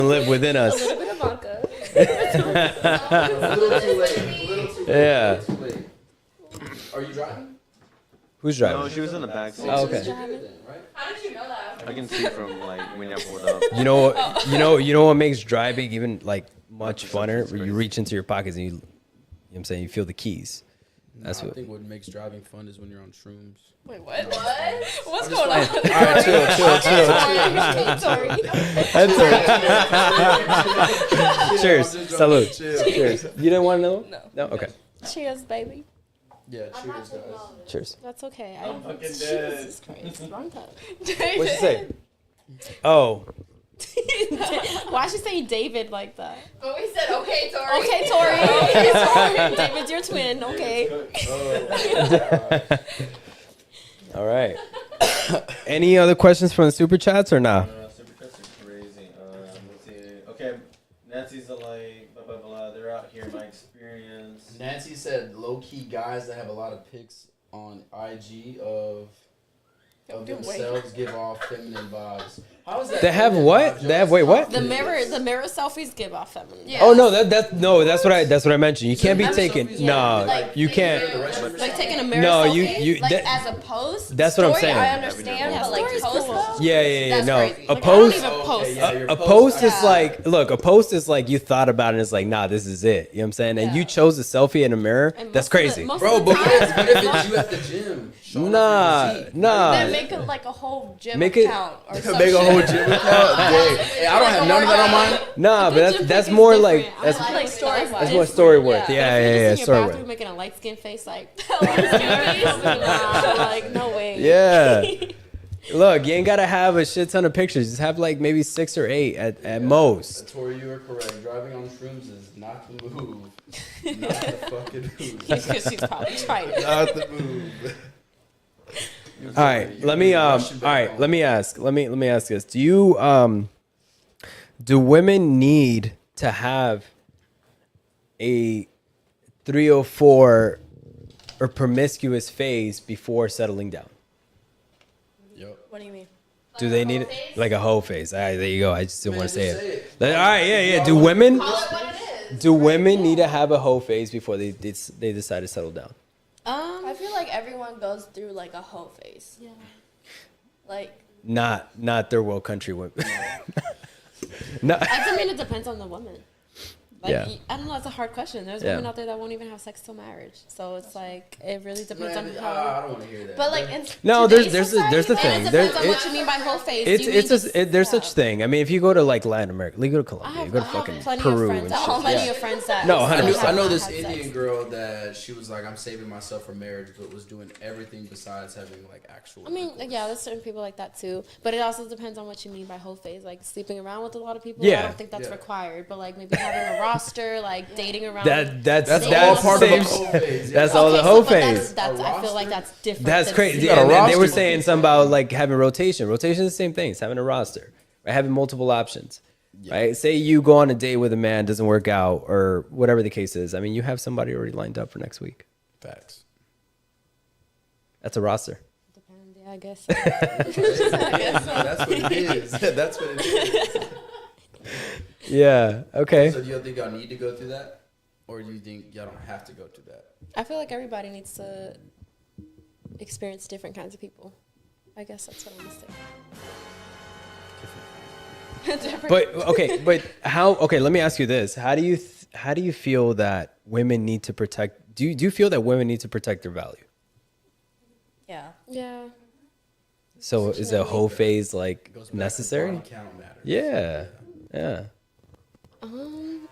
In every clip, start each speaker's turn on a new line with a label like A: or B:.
A: live within
B: A
A: us.
B: little bit of vodka.
C: A little too late. A little too late.
A: Yeah.
C: A little too late. Are you driving?
A: Who's
D: No,
A: driving?
D: she was in the back seat.
A: Oh, okay.
C: You're good then, right?
B: How did you know that?
D: I can see from like when I pulled up.
A: You know what? You know what makes driving even like much funner? Where you reach into your pockets and you know what I'm saying, you feel the keys. That's
E: I
A: what.
E: think what makes driving fun is when you're on shrooms.
B: Wait, what? What's
C: I'm
B: going on?
C: just
A: All right, chill.
B: Sorry.
A: That's all right. Cheers. Salute. Cheers. You didn't want to know?
B: No.
A: No. Okay.
B: Cheers, baby.
E: Yeah, cheers, guys.
A: Cheers.
B: That's okay.
D: I'm fucking dead.
B: Jesus Christ. Wrong time.
A: What'd you say? Oh,
B: Why'd she say David like that?
F: But we said, okay, Tori.
B: Okay, Tori. Okay, Tori. David's your twin. Okay.
A: all right. Any other questions from the super chats or not?
D: Super cuts are crazy. Let's see. Okay, Nancy's like blah blah blah. They're out here. My experience.
E: Nancy said low-key guys that have a lot of pics on IG of themselves give off feminine vibes. How is that?
A: They have
E: feminine
A: what?
E: vibes?
A: They have wait what?
B: The mirror selfies give off feminine.
F: Yeah.
A: Oh no, that's what I mentioned. You can't be
E: Mirror
A: taking
E: selfies?
A: no,
B: Like-
A: you can't.
B: Like taking a mirror
A: No,
B: selfie.
A: you
B: like
A: that-
B: as a post.
A: That's what I'm
F: Story,
A: saying.
F: I understand,
B: Yeah,
F: but like
B: story's
F: post
B: cool.
F: though?
A: Yeah,
F: That's
A: no.
F: crazy.
A: A
B: Like, I don't
A: post,
B: even post.
E: Okay, yeah, your
A: a post is
F: yeah.
A: like, look, a post is like you thought about it and it's like, nah, this is it. You know what I'm saying? And you chose a selfie in a mirror.
B: And
A: That's
B: most of the-
A: crazy.
B: most
E: Bro,
B: of the
E: but what
B: time-
E: if it's you at the gym? showing off
A: Nah,
E: your physique?
A: nah.
F: Then make it like a whole gym
A: Make it-
F: account or some
E: Make a
F: shit.
E: whole gym account? Dang. Hey, I don't have none of that on mine.
A: Nah,
B: The
A: but
B: gym
A: that's
B: pic is
A: more
B: different.
A: like
B: I
A: that's
B: like story
F: That's
A: that's
B: vibes.
A: more story worth.
F: Yeah.
A: Yeah,
B: If you're
A: yeah,
B: just in
A: story
B: your
A: worth.
B: bathroom making a light skin face, like, nah, like no way.
A: Yeah. Look, you ain't gotta have a shit ton of pictures. Just have like maybe 6 or 8 at most.
E: Tori, you are correct. Driving on shrooms is not the move. Not the fucking move.
B: Because she's probably tried it.
E: Not the move.
A: All right, let me let me ask this. Do women need to have a 304 or promiscuous phase before settling down?
E: Yep.
B: What do you mean?
A: Do they need it? Like a hoe phase? All right, there you go. I just didn't want to say
E: just say
A: it.
E: it.
A: All right, yeah. Do women
F: Call it what it is.
A: do women need to have a hoe phase before they decide to settle down?
F: I feel like everyone goes through like a hoe phase.
B: Yeah.
F: Like,
A: Not third world country women. No.
B: I mean, it depends on the woman. Like,
A: Yeah.
B: I don't know. It's a hard question. There's
A: Yeah.
B: women out there that won't even have sex till marriage. So it's like it really depends
E: Man,
B: on
E: I
B: how.
E: don't want to hear that.
F: but like in
A: No,
F: today's
A: there's
F: society,
A: the
F: like,
A: thing.
B: And it
A: There-
B: depends on what you mean by whole face.
A: It's
B: Do you mean just-
A: there's
B: yeah.
A: such thing. I mean, if you go to like Latin America, you go to
B: I
A: Colombia,
B: have,
A: you go to
B: I
A: fucking
B: have plenty
A: Peru
B: of
A: and
B: friends.
A: shit.
B: I have plenty
A: Yeah.
B: of friends that.
A: No,
E: I
A: 100%.
E: know this
B: had
E: Indian
B: sex.
E: girl that she was like, I'm saving myself for marriage, but was doing everything besides having like actual.
B: I mean,
E: intercourse.
B: yeah, there's certain people like that too. But it also depends on what you mean by whole phase. Like sleeping around with a lot of people.
A: Yeah.
B: I don't think that's
E: Yeah.
B: required. But like maybe having a roster, like dating around.
A: That's
E: all
B: That's
E: part of
A: same
E: the whole
A: shit.
E: phase.
A: That's
E: yeah.
A: all the
B: Okay,
A: hoe
B: so, but
A: phase.
B: That's
E: A
B: I feel like
E: roster?
B: that's different.
A: That's
B: than
A: crazy.
E: got a
A: And they were
E: roster.
A: saying something about like having rotation. Rotation is the same thing. It's having a roster, right? Having multiple options, right? Say you go on a date with a man, doesn't work out, or whatever the case is. I mean, you have somebody already lined up for next week.
E: Facts.
A: That's a roster.
B: Depends, yeah, I guess.
E: That's what it is. That's what it is.
A: Yeah. Okay.
E: So do you think y'all need to go through that, or do you think y'all don't have to go through that?
B: I feel like everybody needs to experience different kinds of people. I guess that's what I'm gonna say. Different-
A: But okay, but how? Okay, let me ask you this: how do you feel that women need to protect? Do you feel that women need to protect their value?
F: yeah.
B: yeah.
A: So is a whole phase like
E: It goes back to
A: necessary?
E: body count matters.
A: Yeah, yeah.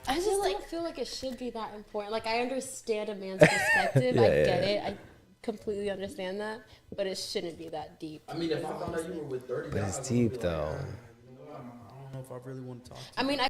B: I just don't feel like it should be that important. Like I understand a man's perspective. I
A: Yeah,
B: get
A: yeah.
B: it. I completely understand that, but it shouldn't be that deep.
E: I mean, if I found out you were with 30
A: But
E: guys,
A: it's
E: I would be
A: deep
E: like,
A: though.
E: I don't know if I really want to talk to you.
B: I mean, I